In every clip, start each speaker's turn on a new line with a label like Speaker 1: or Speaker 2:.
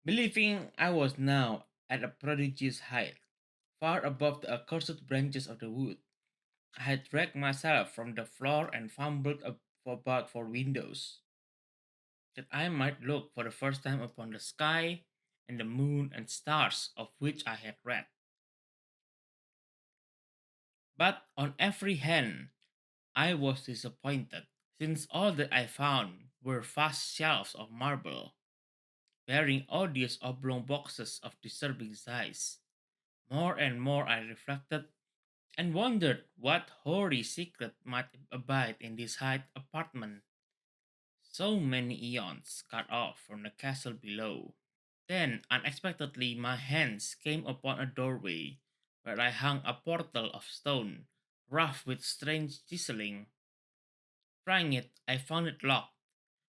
Speaker 1: believing I was now at a prodigious height, far above the accursed branches of the wood. I had dragged myself from the floor and fumbled about for windows, that I might look for the first time upon the sky and the moon and stars of which I had read. But on every hand I was disappointed, since all that I found were vast shelves of marble, bearing odious oblong boxes of disturbing size. More and more I reflected and wondered what hoary secret might abide in this high apartment, so many eons cut off from the castle below. Then, unexpectedly, my hands came upon a doorway where I hung a portal of stone, rough with strange chiseling. Trying it, I found it locked,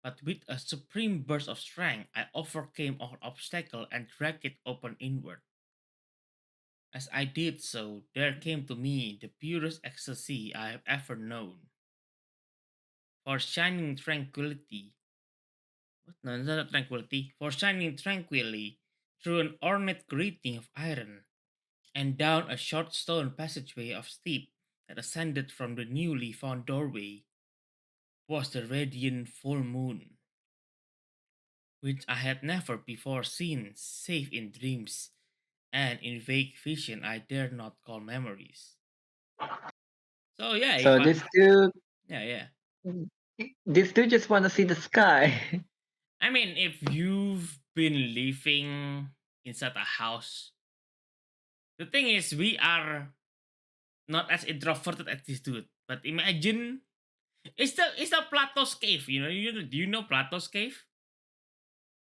Speaker 1: but with a supreme burst of strength, I overcame all obstacle and dragged it open inward. As I did so, there came to me the purest ecstasy I have ever known. For shining tranquility, what? No, not tranquility. For shining tranquilly through an ornate grating of iron, and down a short stone passageway of steep that ascended from the newly found doorway, was the radiant full moon, which I had never before seen save in dreams, and in vague vision I dare not call memories. So yeah,
Speaker 2: So
Speaker 1: if I
Speaker 2: these two,
Speaker 1: yeah yeah.
Speaker 2: these two just want to see the sky.
Speaker 1: I mean, if you've been living inside a house, the thing is we are not as introverted as this dude. But imagine it's the Plato's cave. Do you know Plato's cave?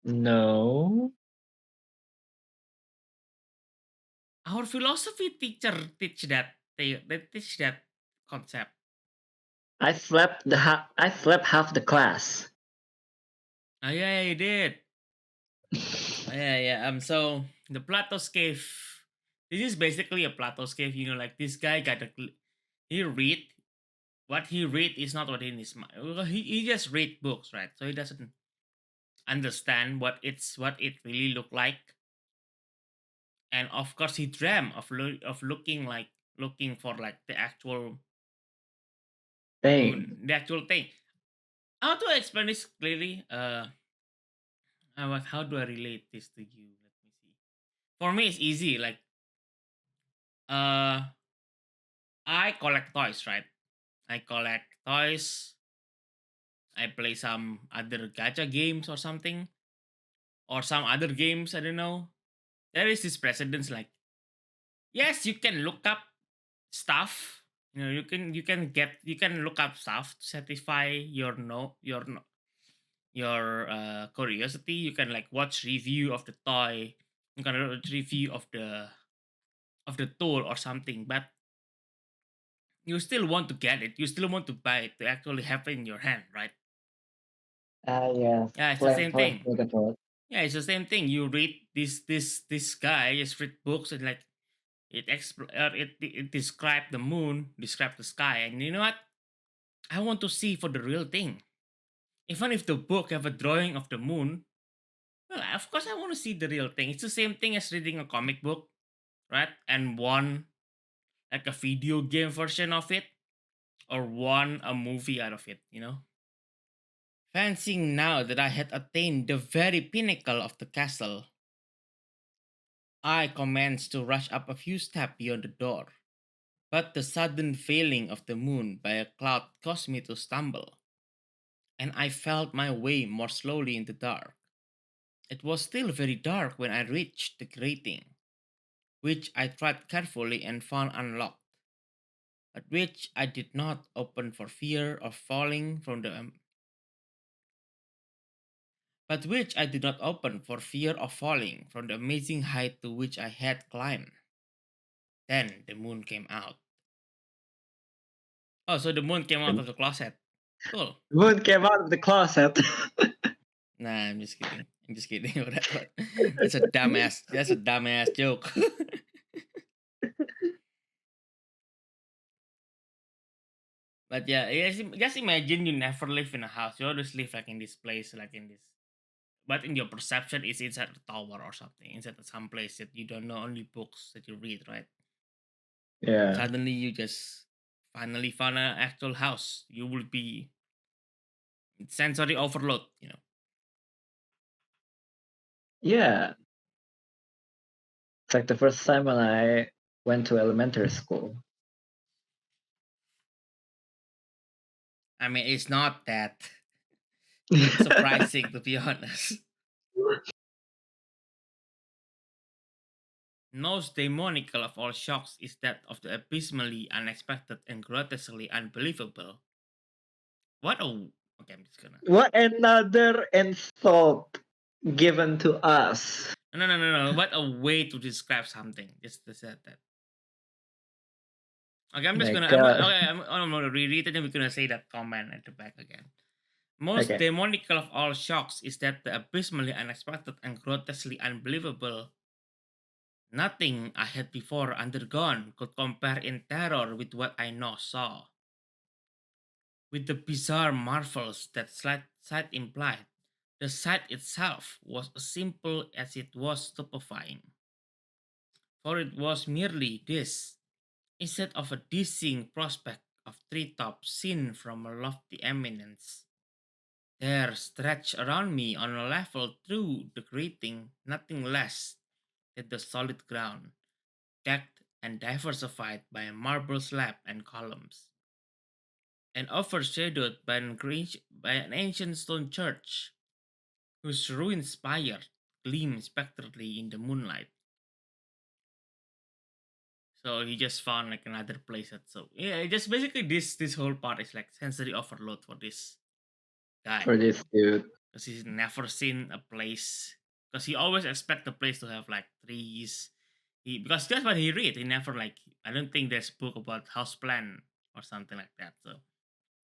Speaker 2: No,
Speaker 1: Our philosophy teacher they teach that concept.
Speaker 2: I slept half the class.
Speaker 1: Oh yeah, he did. Yeah, yeah. So the Plato's cave. This is basically a Plato's cave. Like this guy got he read what he read is not what in his mind. Well, he just read books, right? So he doesn't understand what it really looked like. And of course, he dreamt of looking for like the actual moon,
Speaker 2: Thing.
Speaker 1: the actual thing. How to explain this clearly? How do I relate this to you? Let me see. For me, it's easy. Like, uh, I collect toys, right? I collect toys. I play some other gacha games or something, or some other games. I don't know. There is this precedence. Like, yes, you can look up stuff. You can look up stuff to satisfy your curiosity. You can like watch review of the toy. You can watch review of the tool or something, but you still want to get it. You still want to buy it to actually have it in your hand, right?
Speaker 2: Ah, yes.
Speaker 1: Yeah, it's the
Speaker 2: Playing
Speaker 1: same
Speaker 2: toys
Speaker 1: thing.
Speaker 2: with the toys.
Speaker 1: Yeah, it's the same thing. You read this guy just read books and like it describe the moon, describe the sky, and you know what? I want to see for the real thing. Even if the book have a drawing of the moon, well, of course I want to see the real thing. It's the same thing as reading a comic book, right? And one like a video game version of it, or one a movie out of it. Fancying now that I had attained the very pinnacle of the castle, I commenced to rush up a few steps beyond the door. But the sudden failing of the moon by a cloud caused me to stumble, and I felt my way more slowly in the dark. It was still very dark when I reached the grating, which I tried carefully and found unlocked, but which I did not open for fear of falling from the but which I did not open for fear of falling from the amazing height to which I had climbed. Then the moon came out. Oh, so the moon came out
Speaker 2: The
Speaker 1: of the closet. Cool.
Speaker 2: moon came out of the closet.
Speaker 1: Nah, I'm just kidding. I'm just kidding. Whatever. That's a dumbass. That's a dumbass joke. But yeah, just imagine you never live in a house. You always live like in this place, like in this. but in your perception, it's inside a tower or something, inside some place that you don't know, only books that you read, right?
Speaker 2: Yeah.
Speaker 1: Suddenly, you just finally found an actual house. You will be sensory overload, you know.
Speaker 2: Yeah. It's like the first time when I went to elementary school.
Speaker 1: I mean, it's not that surprising, to be honest. Most demonical of all shocks is that of the abysmally unexpected and grotesquely unbelievable. What a. Okay, I'm just gonna.
Speaker 2: What another insult given to us.
Speaker 1: No, no, no, no. What a way to describe something. Just to say that. Okay, I'm just
Speaker 2: My
Speaker 1: gonna.
Speaker 2: God.
Speaker 1: I'm gonna reread it and we're gonna say that comment at the back again. Most
Speaker 2: Okay.
Speaker 1: demonical of all shocks is that the abysmally unexpected and grotesquely unbelievable. Nothing I had before undergone could compare in terror with what I now saw. With the bizarre marvels that sight implied, the sight itself was as simple as it was stupefying. For it was merely this: instead of a dizzying prospect of treetops seen from a lofty eminence, there stretched around me on a level through the grating nothing less than the solid ground, decked and diversified by a marble slab and columns, and overshadowed by by an ancient stone church, whose ruined spire gleamed spectrally in the moonlight. So he just found like another place that, so yeah, just basically this whole part is like sensory overload for this guy
Speaker 2: For this dude.
Speaker 1: because he's never seen a place, because he always expect the place to have like trees. He, because that's what he read. He never like, I don't think there's book about house plan or something like that. So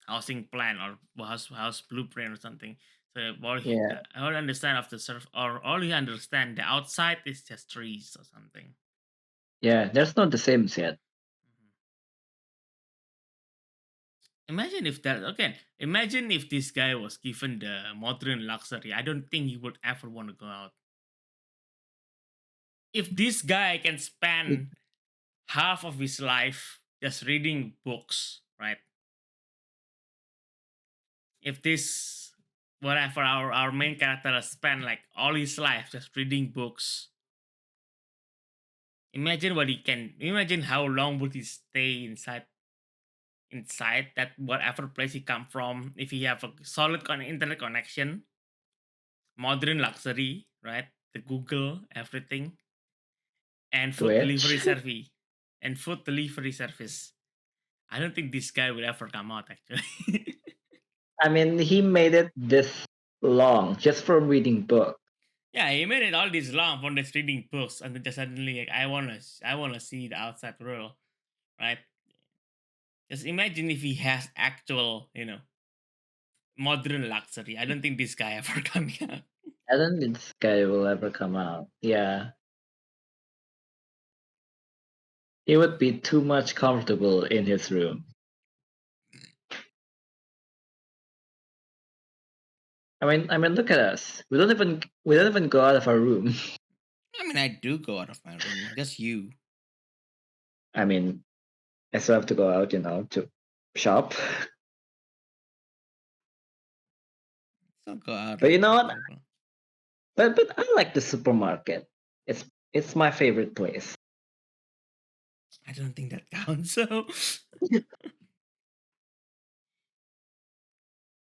Speaker 1: housing plan or house blueprint or something. So
Speaker 2: Yeah.
Speaker 1: all understand of the surf, or all he understand the outside is just trees or something.
Speaker 2: Yeah. There's not the Sims yet.
Speaker 1: Mhm. Imagine if that again. Imagine if this guy was given the modern luxury. I don't think he would ever want to go out. If this guy can spend half of his life just reading books, right? If this whatever our main character has spent like all his life just reading books, imagine what he can. Imagine how long would he stay inside that whatever place he come from. If he have a solid internet connection, modern luxury, right? The Google, everything, and food delivery
Speaker 2: Twitch.
Speaker 1: service, and food delivery service. I don't think this guy will ever come out actually.
Speaker 2: I mean, he made it this long just from reading book.
Speaker 1: Yeah, he made it all this long from just reading books, and then just suddenly like, I wanna see the outside world, right? Just imagine if he has actual, modern luxury. I don't think this guy ever coming out.
Speaker 2: I don't think this guy will ever come out. Yeah. He would be too much comfortable in his room. I mean, look at us. We don't even go out of our room.
Speaker 1: I mean, I do go out of my room. Just you.
Speaker 2: I mean, I still have to go out, to shop.
Speaker 1: Don't go out
Speaker 2: But you
Speaker 1: like
Speaker 2: know
Speaker 1: that,
Speaker 2: what?
Speaker 1: people.
Speaker 2: But I like the supermarket. It's my favorite place.
Speaker 1: I don't think that counts. So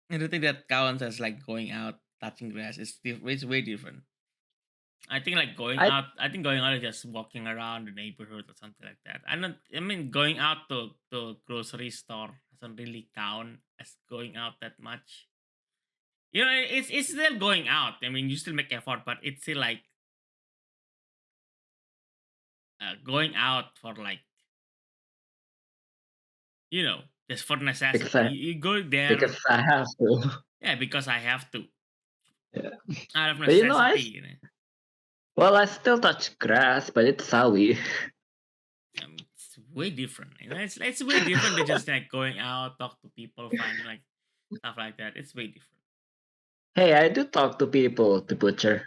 Speaker 1: I don't think that counts as like going out, touching grass. It's way different. I think like going
Speaker 2: I
Speaker 1: out. I think going out is just walking around the neighborhood or something like that. I don't. I mean, going out to grocery store doesn't really count as going out that much. It's still going out. I mean, you still make effort, but it's still like going out for like, just for
Speaker 2: because
Speaker 1: necessity.
Speaker 2: I
Speaker 1: You go there,
Speaker 2: because I have to.
Speaker 1: yeah, because I have to,
Speaker 2: Yeah.
Speaker 1: out of
Speaker 2: But
Speaker 1: necessity.
Speaker 2: I still touch grass, but it's sowy.
Speaker 1: It's way different. It's way different than just like going out, talk to people, find like stuff like that. It's way different.
Speaker 2: Hey, I do talk to people, the butcher.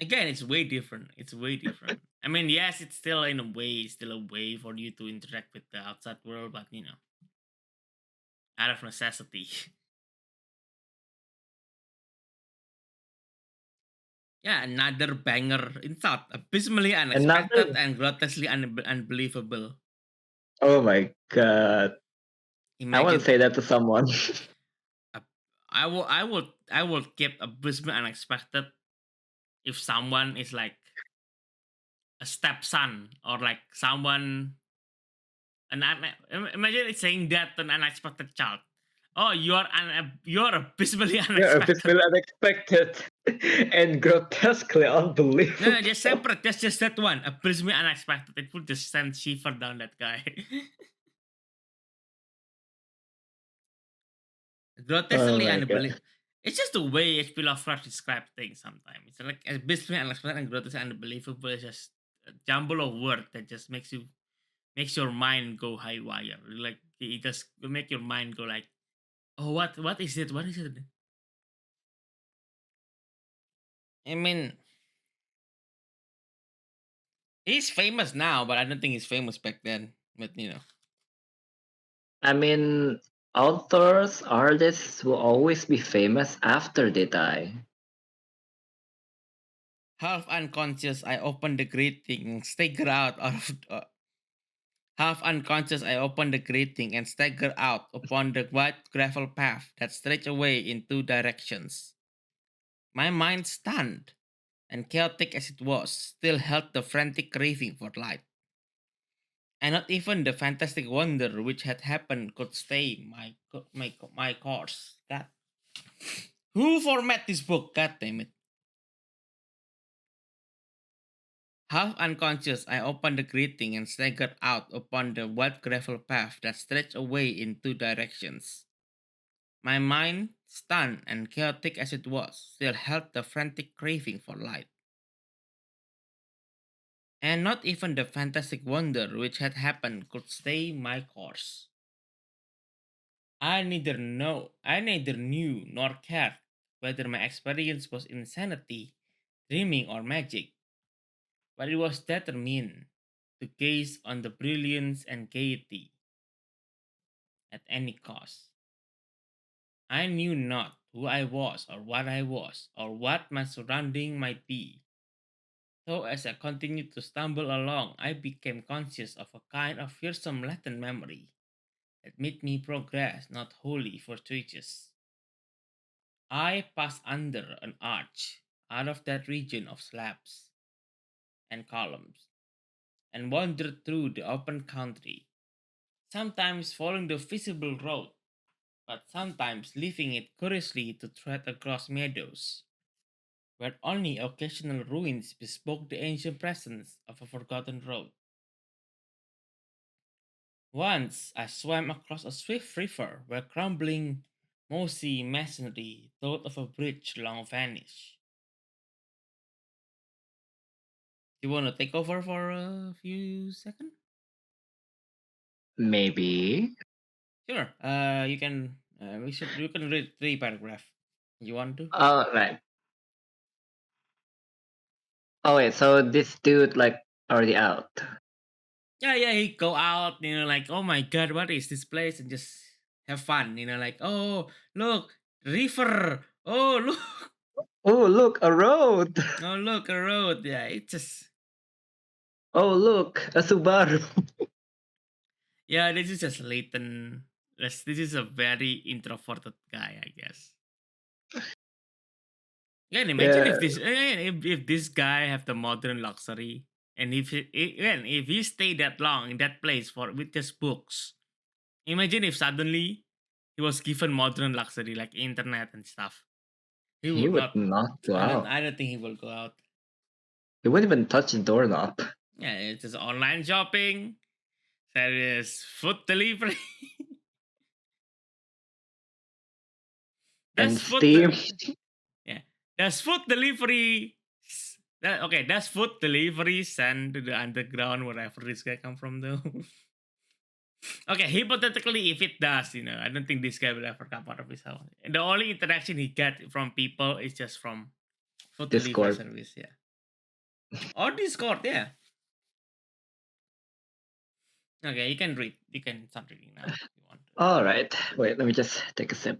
Speaker 1: Again, it's way different. It's way different. I mean, yes, it's still in a way, it's still a way for you to interact with the outside world, but out of necessity. Yeah, another banger insult, abysmally unexpected
Speaker 2: Another.
Speaker 1: and grotesquely unbelievable.
Speaker 2: Oh my god. I want to
Speaker 1: Imagine,
Speaker 2: say that to someone.
Speaker 1: a- I will keep abysmally unexpected if someone is like a stepson or like someone. And imagine it's saying that to an unexpected child. Oh, you're abysmally
Speaker 2: Yeah,
Speaker 1: unexpected.
Speaker 2: abysmal unexpected and grotesquely
Speaker 1: No, no,
Speaker 2: unbelievable.
Speaker 1: just separate. Just that one. Abysmally unexpected. It would just send shiver down that guy.
Speaker 2: Oh
Speaker 1: Grotesquely
Speaker 2: my god.
Speaker 1: unbelievable. It's just the way H.P. Lovecraft describes things sometimes. It's like abysmally unexpected and grotesquely unbelievable. It's just a jumble of words that just makes your mind go haywire. Like it just will make your mind go like, oh, what is it? What is it? I mean, he's famous now, but I don't think he's famous back then. But
Speaker 2: I mean, authors, artists will always be famous after they die.
Speaker 1: half unconscious, I opened the grating and staggered out of. Half unconscious, I opened the grating and staggered out upon the white gravel path that stretched away in two directions. My mind, stunned and chaotic as it was, still held the frantic craving for light, and not even the fantastic wonder which had happened could stay my course. God, who format this book? God damn it! Half unconscious, I opened the grating and staggered out upon the wide gravel path that stretched away in two directions. My mind, stunned and chaotic as it was, still held the frantic craving for light, and not even the fantastic wonder which had happened could stay my course. I neither knew nor cared whether my experience was insanity, dreaming, or magic, but it was determined to gaze on the brilliance and gaiety at any cost. I knew not who I was, or what my surrounding might be. So, as I continued to stumble along, I became conscious of a kind of fearsome latent memory that made me progress not wholly fortuitous. I passed under an arch out of that region of slabs and columns and wandered through the open country, sometimes following the visible road, but sometimes leaving it curiously to tread across meadows where only occasional ruins bespoke the ancient presence of a forgotten road. Once I swam across a swift river where crumbling, mossy masonry told of a bridge long vanished. You want to take over for a few seconds?
Speaker 2: Maybe.
Speaker 1: Sure. You can. You can read three paragraph. You want to?
Speaker 2: Oh, right. Oh wait, so this dude like already out.
Speaker 1: Yeah, yeah. He go out. Like, oh my god, what is this place? And just have fun. Like, oh look, river. Oh look,
Speaker 2: Oh look, a road.
Speaker 1: oh look, a road. Yeah, it's just.
Speaker 2: Oh look, a Subaru.
Speaker 1: Yeah, this is just Leighton. This is a very introverted guy, I guess. Yeah, and imagine
Speaker 2: Yeah,
Speaker 1: if this guy have the modern luxury, and if he stayed that long in that place for with just books. Imagine if suddenly he was given modern luxury like internet and stuff. He
Speaker 2: he
Speaker 1: would
Speaker 2: would
Speaker 1: not.
Speaker 2: not go out.
Speaker 1: I don't think he will go out.
Speaker 2: He wouldn't even touch the doorknob.
Speaker 1: Yeah, it's just online shopping. There is food delivery.
Speaker 2: And
Speaker 1: That's
Speaker 2: Steam.
Speaker 1: yeah. Does food delivery okay, does food delivery send to the underground wherever this guy come from though? Okay, hypothetically, if it does, I don't think this guy will ever come out of his house. And the only interaction he get from people is just from food delivery
Speaker 2: Discord.
Speaker 1: service, yeah. Or Discord, yeah. Okay, you can read. You can start reading now if you want to.
Speaker 2: All right. Wait, let me just take a sip.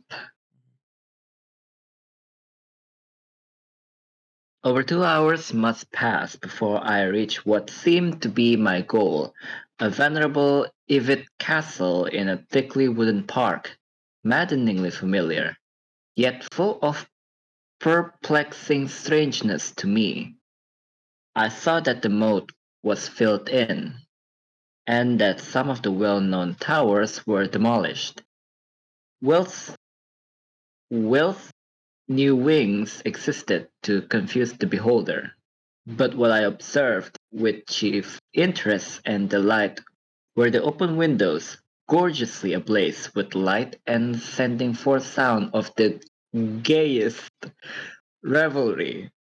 Speaker 2: Over 2 hours must pass before I reach what seemed to be my goal, a venerable Ivet castle in a thickly wooden park, maddeningly familiar, yet full of perplexing strangeness to me. I saw that the moat was filled in, and that some of the well-known towers were demolished, whilst, whilst new wings existed to confuse the beholder. But what I observed with chief interest and delight were the open windows, gorgeously ablaze with light and sending forth sound of the gayest revelry.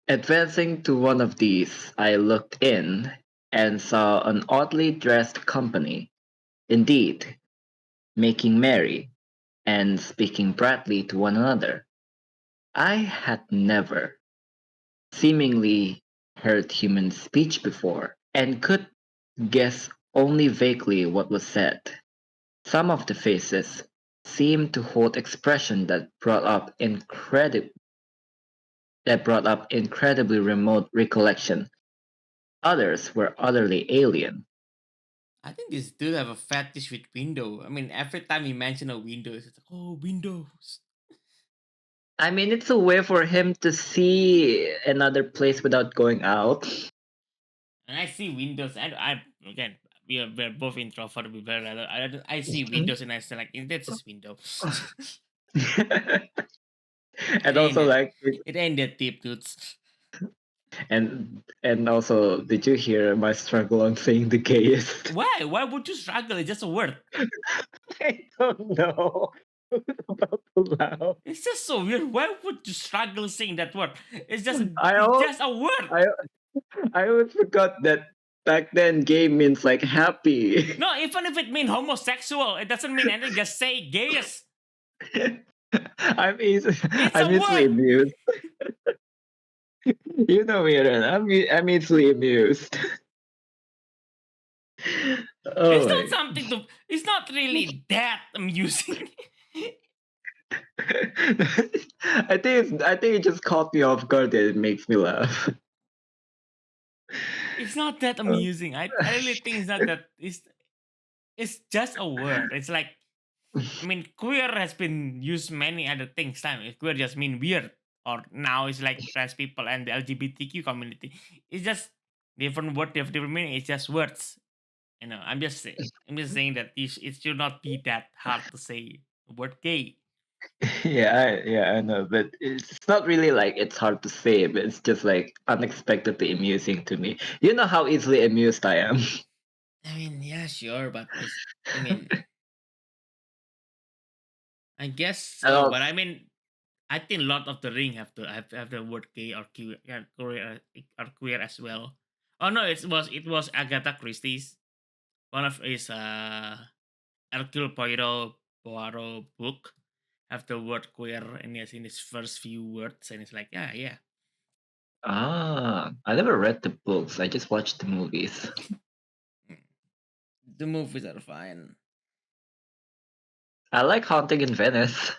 Speaker 2: Advancing to one of these, I looked in and saw an oddly dressed company, indeed, making merry and speaking brightly to one another. I had never, seemingly, heard human speech before, and could guess only vaguely what was said. Some of the faces seemed to hold expression that brought up incredibly remote recollection. Others were utterly alien.
Speaker 1: I think this dude have a fetish with window. I mean, every time he mention a window, it's like, oh, windows.
Speaker 2: I mean, it's a way for him to see another place without going out.
Speaker 1: And I see windows, and I again, we're both introvert. We very rather. I see windows, and I say like, that's just window. It
Speaker 2: And
Speaker 1: ain't
Speaker 2: also
Speaker 1: that.
Speaker 2: like
Speaker 1: It ain't that deep, dudes.
Speaker 2: and also, did you hear my struggle on saying the gayest?
Speaker 1: Why? Why would you struggle? It's just a word.
Speaker 2: I don't know. I'm about to laugh.
Speaker 1: It's just so weird. Why would you struggle saying that word? It's just
Speaker 2: I
Speaker 1: it's
Speaker 2: al-
Speaker 1: just a word.
Speaker 2: I I always forgot that back then gay means like happy.
Speaker 1: No, even if it mean homosexual, it doesn't mean anything. Just say gayest.
Speaker 2: I'm easy,
Speaker 1: It's a
Speaker 2: I'm easily
Speaker 1: word.
Speaker 2: amused. You know me, Ren. I'm easily amused. Oh
Speaker 1: It's not
Speaker 2: my.
Speaker 1: something to. It's not really that amusing.
Speaker 2: I think it just caught me off guard and it makes me laugh.
Speaker 1: It's not that amusing. I really think it's not that. It's just a word. It's like, I mean, queer has been used many other things. Time queer just mean weird, or now it's like trans people and the LGBTQ community. It's just different word, different meaning. It's just words. I'm just saying that it should not be that hard to say the word gay.
Speaker 2: Yeah, I know, but it's not really like it's hard to say, but it's just like unexpectedly amusing to me. You know how easily amused I am.
Speaker 1: I mean, yeah, sure, but it's. I mean, I guess
Speaker 2: And
Speaker 1: so, but
Speaker 2: also,
Speaker 1: I mean, I think Lord of the Ring have the word gay or queer, yeah, queer as well. Oh no, it was Agatha Christie's one of his Hercule Poirot book have the word queer in his first few words, and it's like, yeah.
Speaker 2: I never read the books. I just watched the movies.
Speaker 1: Mm. The movies are fine.
Speaker 2: I like Haunting in Venice.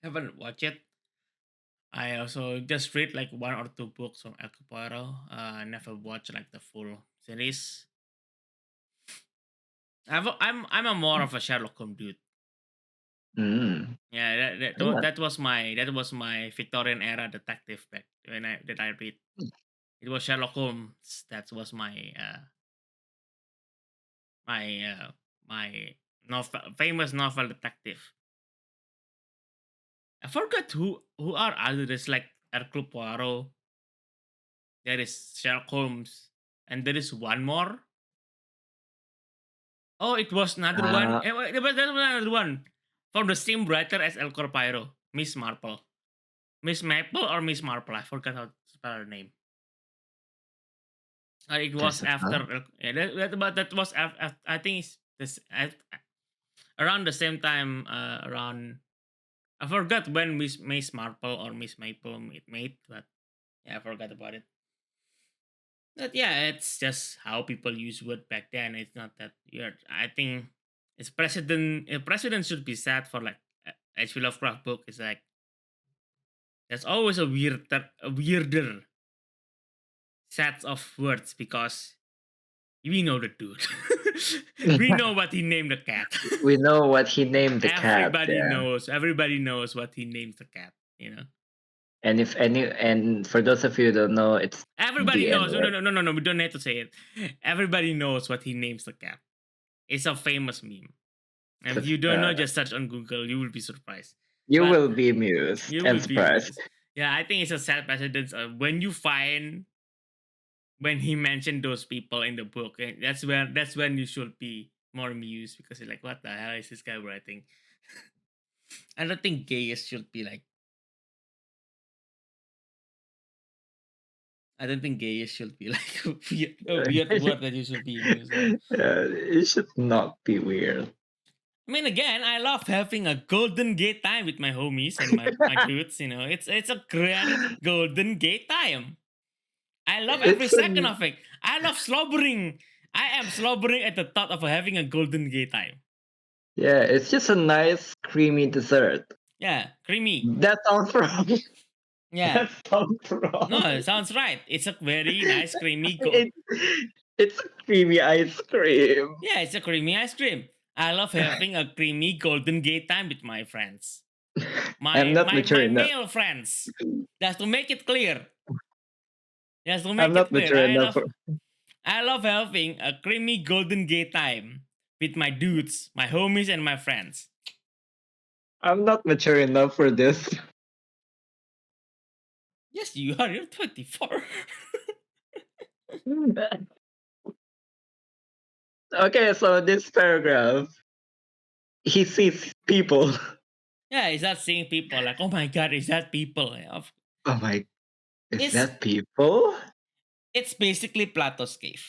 Speaker 1: Haven't watched it. I also just read like one or two books from Hercule Poirot. I never watched like the full series. I'm a more of a Sherlock Holmes dude.
Speaker 2: Mm.
Speaker 1: Yeah,
Speaker 2: Yeah.
Speaker 1: that was my Victorian era detective back when I read. It was Sherlock Holmes. That was my my famous novel detective. I forgot who are others like Hercule Poirot. There is Sherlock Holmes, and there is one more. Oh, it was another one.
Speaker 2: Uh,
Speaker 1: There was another one from the same writer as Hercule Poirot, Miss Marple, Miss Maple or Miss Marple. I forgot how to spell her name. It was
Speaker 2: There's a
Speaker 1: after,
Speaker 2: bug?
Speaker 1: but that was I think it's around the same time, around, I forgot when Miss Marple or Miss Maple made, but yeah, I forgot about it. But yeah, it's just how people use word back then. It's not that weird. I think it's precedent. A precedent should be set for like H.P Lovecraft book. Is like there's always a weirder set of words because we know the dude. We know what he named the cat.
Speaker 2: We know what he named the cat,
Speaker 1: Everybody
Speaker 2: yeah.
Speaker 1: knows. Everybody knows what he names the cat. You know.
Speaker 2: And for those of you who don't know, it's
Speaker 1: Everybody
Speaker 2: the N
Speaker 1: knows. No, no,
Speaker 2: word.
Speaker 1: no, no, no, no. We don't have to say it. Everybody knows what he names the cat. It's a famous meme. And if you don't know, just search on Google. You will be surprised.
Speaker 2: You
Speaker 1: But
Speaker 2: will be amused
Speaker 1: you
Speaker 2: and
Speaker 1: will be
Speaker 2: surprised.
Speaker 1: amused. Yeah, I think it's a sad precedence. When you find when he mentioned those people in the book, that's when you should be more amused because you're like, what the hell is this guy writing? I don't think gayest should be like. I don't think gayest should be like a weird word that you should be amused of.
Speaker 2: It should not be weird.
Speaker 1: I mean, again, I love having a golden gay time with my homies and my dudes. You know, it's a grand golden gay time. I love every
Speaker 2: It's
Speaker 1: second
Speaker 2: an
Speaker 1: of it. I love slobbering. I am slobbering at the thought of having a golden gay time.
Speaker 2: Yeah, it's just a nice creamy dessert.
Speaker 1: Yeah, creamy.
Speaker 2: That sounds wrong.
Speaker 1: Yeah,
Speaker 2: That sounds
Speaker 1: no,
Speaker 2: wrong.
Speaker 1: it sounds right. It's a very nice creamy go.
Speaker 2: It, it's a creamy ice cream.
Speaker 1: Yeah, it's a creamy ice cream. I love having a creamy golden gay time with my friends.
Speaker 2: I'm
Speaker 1: My
Speaker 2: not
Speaker 1: my
Speaker 2: mature
Speaker 1: my
Speaker 2: enough.
Speaker 1: male friends. Just to make it clear. Just to
Speaker 2: I'm
Speaker 1: make it
Speaker 2: not
Speaker 1: clear.
Speaker 2: mature enough for.
Speaker 1: I love having a creamy golden gay time with my dudes, my homies, and my friends.
Speaker 2: I'm not mature enough for this.
Speaker 1: Yes, you are. You're 24.
Speaker 2: Okay, so this paragraph, he sees people.
Speaker 1: Yeah, is that seeing people like, oh my god, is that people?
Speaker 2: Oh my, is
Speaker 1: It's
Speaker 2: that people?
Speaker 1: it's basically Plato's cave.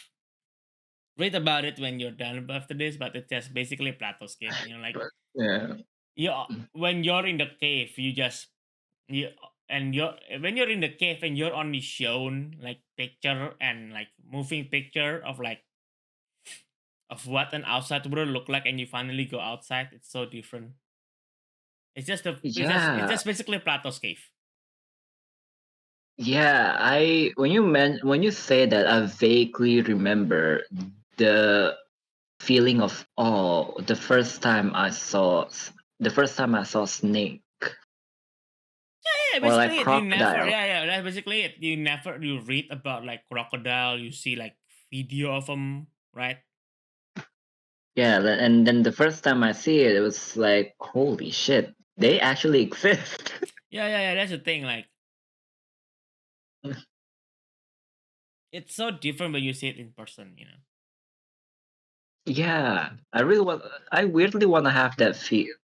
Speaker 1: Read about it when you're done after this, but it's just basically Plato's cave. You know, like
Speaker 2: Yeah.
Speaker 1: you when you're in the cave, you and you're when you're in the cave and you're only shown like picture and like moving picture of what an outside world look like, and you finally go outside. It's so different. It's
Speaker 2: Yeah.
Speaker 1: just basically Plato's cave.
Speaker 2: Yeah, when you say that, I vaguely remember the feeling of awe the first time I saw snake
Speaker 1: Yeah,
Speaker 2: or like
Speaker 1: basically it. You never,
Speaker 2: crocodile.
Speaker 1: yeah, that's basically it. You read about like crocodile, you see like video of them, right?
Speaker 2: Yeah, and then the first time I see it, it was like, holy shit, they actually exist.
Speaker 1: Yeah, yeah, yeah. That's the thing. Like, it's so different when you see it in person. You know.
Speaker 2: Yeah, I weirdly want to have that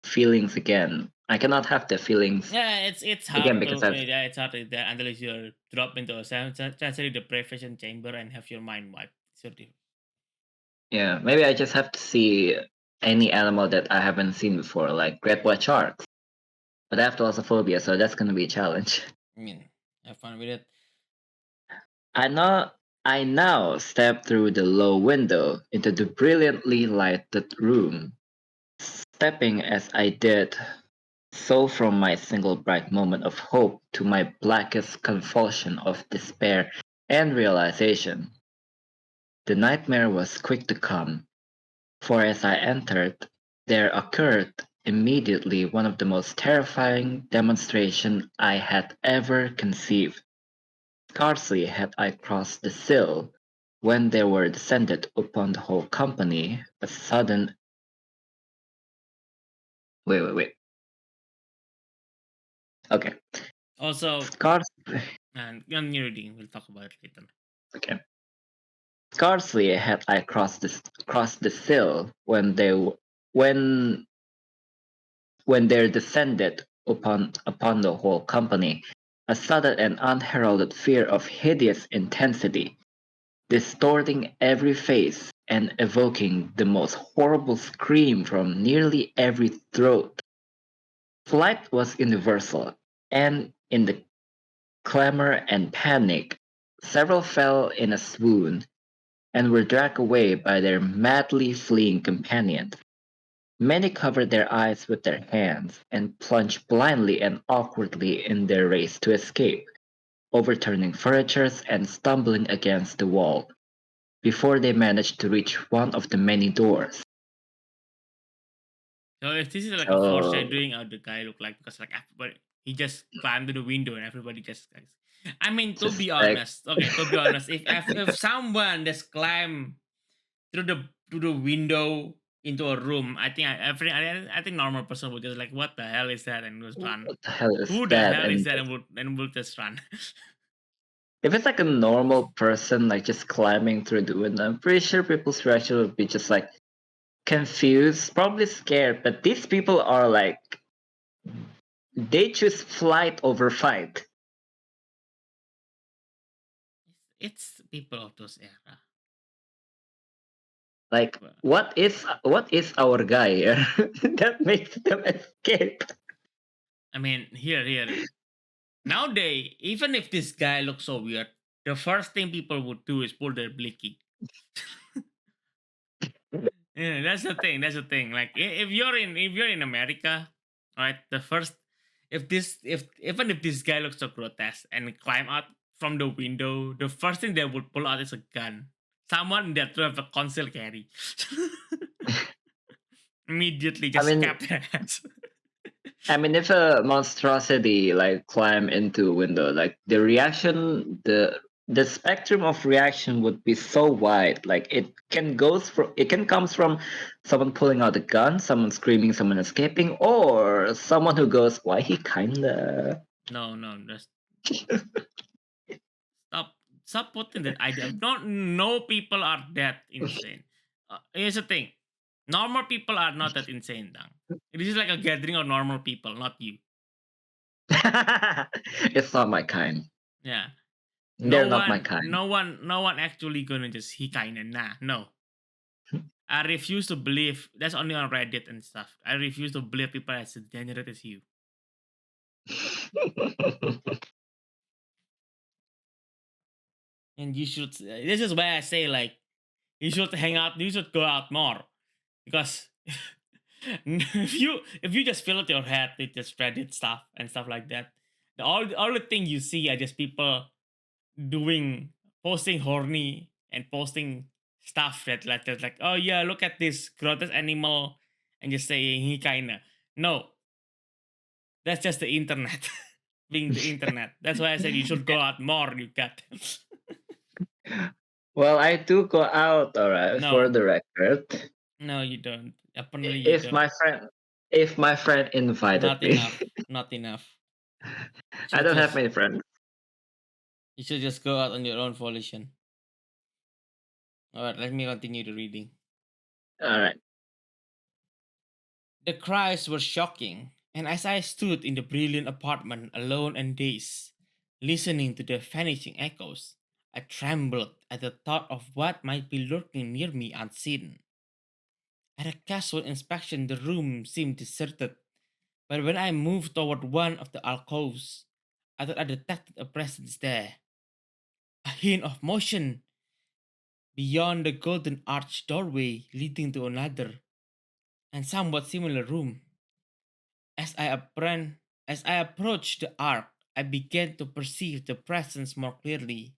Speaker 2: feelings again. I cannot have the feelings
Speaker 1: Yeah, it's
Speaker 2: again
Speaker 1: hard
Speaker 2: because
Speaker 1: to
Speaker 2: I've
Speaker 1: yeah, it's hard to do that unless you drop into a sensory deprivation chamber and have your mind wiped. It's so different.
Speaker 2: yeah, maybe I just have to see any animal that I haven't seen before, like great white sharks. But I have thalassophobia, so that's gonna be a challenge.
Speaker 1: I mean, have fun with it.
Speaker 2: I now I now step through the low window into the brilliantly lighted room. Stepping as I did, so from my single bright moment of hope to my blackest convulsion of despair and realization. The nightmare was quick to come, for as I entered, there occurred immediately one of the most terrifying demonstrations I had ever conceived. Scarcely had I crossed the sill, when there were descended upon the whole company a sudden wait. Okay.
Speaker 1: Also,
Speaker 2: Scarcely
Speaker 1: and on your reading, we'll talk about it later.
Speaker 2: okay. Scarcely had I crossed the sill when when there descended upon the whole company a sudden and unheralded fear of hideous intensity. distorting every face and evoking the most horrible scream from nearly every throat. Flight was universal, and in the clamor and panic, several fell in a swoon and were dragged away by their madly fleeing companions. Many covered their eyes with their hands and plunged blindly and awkwardly in their race to escape, overturning furniture and stumbling against the wall before they managed to reach one of the many doors.
Speaker 1: So if this is like a
Speaker 2: So
Speaker 1: foreshadowing how the guy look like, because like everybody he just climbed to the window and everybody just like, I mean, to
Speaker 2: just
Speaker 1: be
Speaker 2: like
Speaker 1: honest, okay, to be honest, if someone just climb through the window into a room, I think I think normal person would just like, what the hell is that, and just run.
Speaker 2: what the hell is
Speaker 1: Who the
Speaker 2: that?
Speaker 1: hell is
Speaker 2: And
Speaker 1: that, and would just run.
Speaker 2: if it's like a normal person like just climbing through the window, I'm pretty sure people's reaction would be just like confused, probably scared. But these people are like they choose flight over fight.
Speaker 1: It's people of those era.
Speaker 2: Like
Speaker 1: Well,
Speaker 2: what is our guy here that makes them escape?
Speaker 1: I mean, here. Nowadays, even if this guy looks so weird, the first thing people would do is pull their blicky. Yeah, that's the thing. That's the thing. Like if you're in America, right? The first if even if this guy looks so grotesque and climb out from the window, the first thing they would pull out is a gun. Someone that will have a concealed carry. Immediately
Speaker 2: I
Speaker 1: just
Speaker 2: mean,
Speaker 1: cap their ass.
Speaker 2: if a monstrosity like climb into a window, like the spectrum of reaction would be so wide. Like it can comes from someone pulling out a gun, someone screaming, someone escaping, or someone who goes, "Why he kinda."
Speaker 1: No, just stop stop putting that idea. Not no people are that insane. Here's the thing. Normal people are not that insane, Dang. This is like a gathering of normal people, not you.
Speaker 2: It's not my kind.
Speaker 1: Yeah.
Speaker 2: They're not my kind.
Speaker 1: No one actually gonna just he kinda nah. No. I refuse to believe that's only on Reddit and stuff. I refuse to believe people as degenerate as you. And you should this is why I say like you should go out more. Because if you just fill out your head with just Reddit stuff and stuff like that, all the thing you see are just people doing posting horny and posting stuff that's like, oh yeah, look at this grotesque animal, and just saying he kinda. No, that's just the internet. Being the internet. That's why I said you should go out more, you cat.
Speaker 2: Well, I do go out, alright, for
Speaker 1: No,
Speaker 2: the record.
Speaker 1: no, you don't. Apparently, you
Speaker 2: If
Speaker 1: don't.
Speaker 2: my friend invited
Speaker 1: Not
Speaker 2: me.
Speaker 1: enough. Not enough. You
Speaker 2: I
Speaker 1: should
Speaker 2: don't have
Speaker 1: just
Speaker 2: many friends.
Speaker 1: you should just go out on your own volition. All right, let me continue the reading.
Speaker 2: Alright.
Speaker 1: The cries were shocking, and as I stood in the brilliant apartment alone and dazed, listening to the vanishing echoes, I trembled at the thought of what might be lurking near me unseen. At a casual inspection, the room seemed deserted, but when I moved toward one of the alcoves, I thought I detected a presence there. A hint of motion beyond the golden arched doorway leading to another and somewhat similar room. As as I approached the ark, I began to perceive the presence more clearly.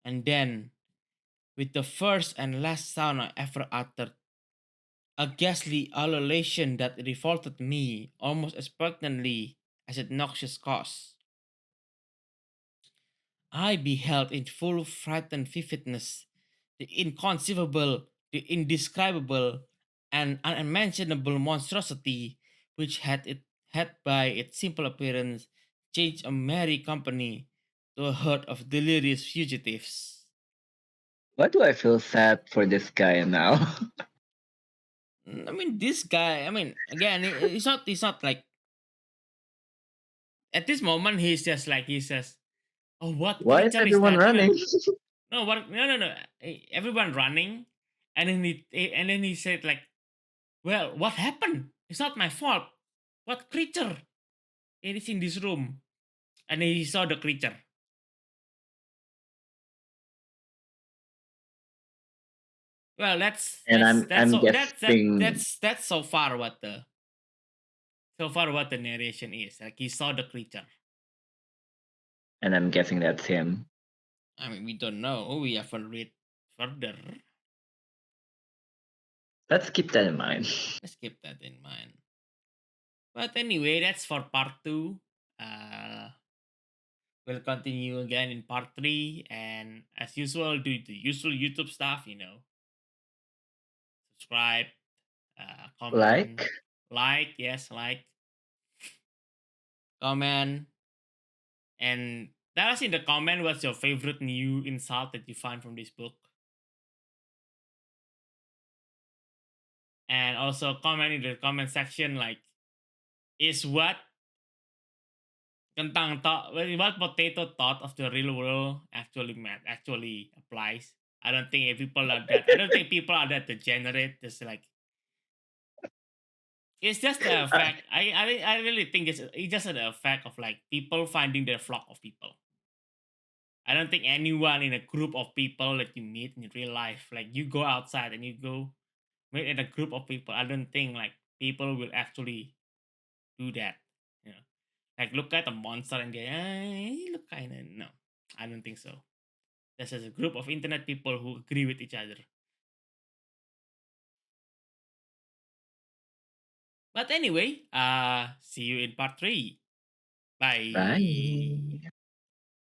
Speaker 1: And then, with the first and last sound I ever uttered, a ghastly ululation that revolted me almost as poignantly as its noxious cause, I beheld in full frightened vividness the inconceivable, the indescribable, and unmentionable monstrosity which had by its simple appearance changed a merry company to a herd of delirious fugitives.
Speaker 2: Why do I feel sad for this guy now?
Speaker 1: I mean, this guy. I mean, again, it's not. It's not like at this moment. He says, "Oh, what
Speaker 2: Why is
Speaker 1: creature is
Speaker 2: everyone
Speaker 1: that?"
Speaker 2: running?
Speaker 1: No, what? No, no, no. Everyone running, and then he said like, "Well, what happened? It's not my fault. What creature? It is in this room." And he saw the creature. Well,
Speaker 2: And I'm guessing
Speaker 1: that's so far what the narration is. Like he saw the creature.
Speaker 2: and I'm guessing that's him.
Speaker 1: I mean, we don't know. We haven't read further.
Speaker 2: Let's keep that in mind.
Speaker 1: Let's keep that in mind. But anyway, that's for part two. Uh, we'll continue again in part three, and as usual, do the usual YouTube stuff. Subscribe, comment,
Speaker 2: Like,
Speaker 1: yes, comment, and tell us in the comment what's your favorite new insult that you find from this book, and also comment in the comment section like, is what kentang thought, what potato thought of the real world actually applies. I don't think people are that degenerate. Just like it's just the
Speaker 2: uh,
Speaker 1: fact. I really think it's just an effect of like people finding their flock of people. I don't think anyone in a group of people that you meet in real life, like you go outside and you go meet in a group of people. I don't think like people will actually do that. You know, like look at a monster and go, he look kind of no. I don't think so. This is a group of internet people who agree with each other. But anyway, see you in part three. Bye.
Speaker 2: bye.